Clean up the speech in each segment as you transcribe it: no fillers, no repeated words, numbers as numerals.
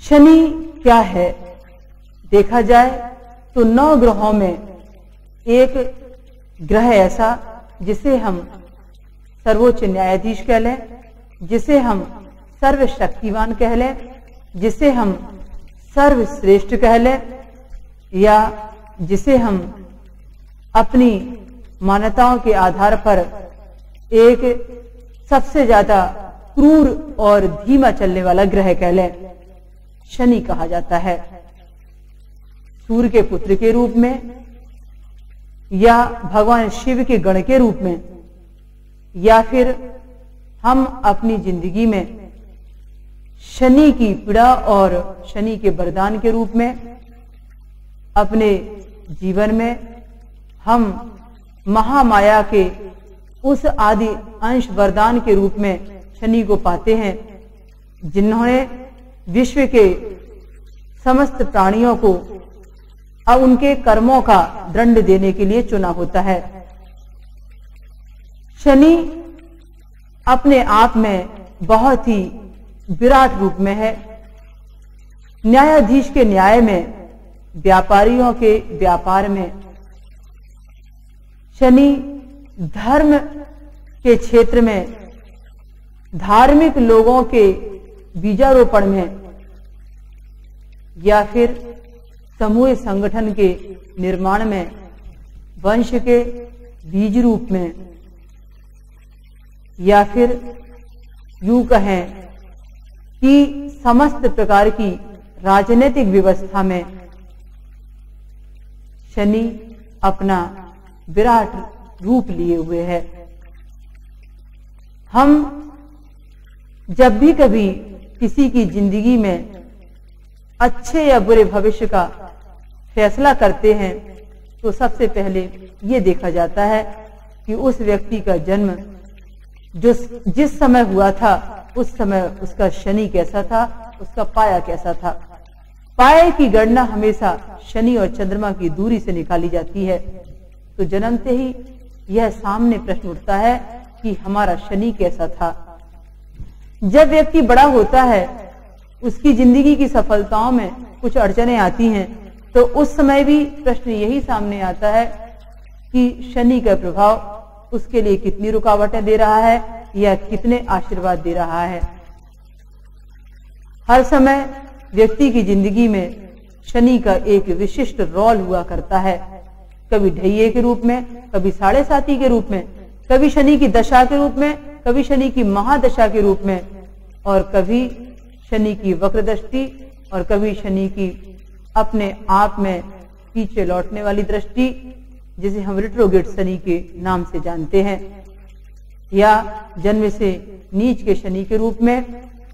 शनि क्या है? देखा जाए तो 9 ग्रहों में एक ग्रह ऐसा जिसे हम सर्वोच्च न्यायाधीश कह लें, जिसे हम सर्वशक्तिवान कह लें, जिसे हम सर्वश्रेष्ठ कह लें, या जिसे हम अपनी मान्यताओं के आधार पर एक सबसे ज्यादा क्रूर और धीमा चलने वाला ग्रह कह लें, शनि कहा जाता है। सूर्य के पुत्र के रूप में, या भगवान शिव के गण के रूप में, या फिर हम अपनी जिंदगी में शनि की पीड़ा और शनि के वरदान के रूप में अपने जीवन में हम महामाया के उस आदि अंश वरदान के रूप में शनि को पाते हैं, जिन्होंने विश्व के समस्त प्राणियों को अब उनके कर्मों का दंड देने के लिए चुना होता है। शनि अपने आप में बहुत ही विराट रूप में है। न्यायाधीश के न्याय में, व्यापारियों के व्यापार में, शनि धर्म के क्षेत्र में, धार्मिक लोगों के बीजारोपण में, या फिर समूह संगठन के निर्माण में, वंश के बीज रूप में, या फिर यूं कहें कि समस्त प्रकार की राजनीतिक व्यवस्था में शनि अपना विराट रूप लिए हुए है। हम जब भी कभी किसी की जिंदगी में अच्छे या बुरे भविष्य का फैसला करते हैं तो सबसे पहले ये देखा जाता है कि उस व्यक्ति का जन्म जिस समय हुआ था उस समय उसका शनि कैसा था, उसका पाया कैसा था। पाए की गणना हमेशा शनि और चंद्रमा की दूरी से निकाली जाती है। तो जन्मते ही यह सामने प्रश्न उठता है कि हमारा शनि कैसा था। जब व्यक्ति बड़ा होता है, उसकी जिंदगी की सफलताओं में कुछ अड़चनें आती हैं, तो उस समय भी प्रश्न यही सामने आता है कि शनि का प्रभाव उसके लिए कितनी रुकावटें दे रहा है या कितने आशीर्वाद दे रहा है। हर समय व्यक्ति की जिंदगी में शनि का एक विशिष्ट रोल हुआ करता है, कभी ढैये के रूप में, कभी 7.5 के रूप में, कभी शनि की दशा के रूप में, कभी शनि की महादशा के रूप में, और कभी शनि की वक्र दृष्टि, और कभी शनि की अपने आप में पीछे लौटने वाली दृष्टि, जिसे हम रिट्रोग्रेड शनि के नाम से जानते हैं, या जन्म से नीच के शनि के रूप में,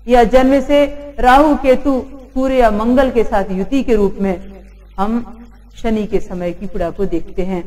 या जन्म से राहु केतु सूर्य या मंगल के साथ युति के रूप में हम शनि के समय की पीड़ा को देखते हैं।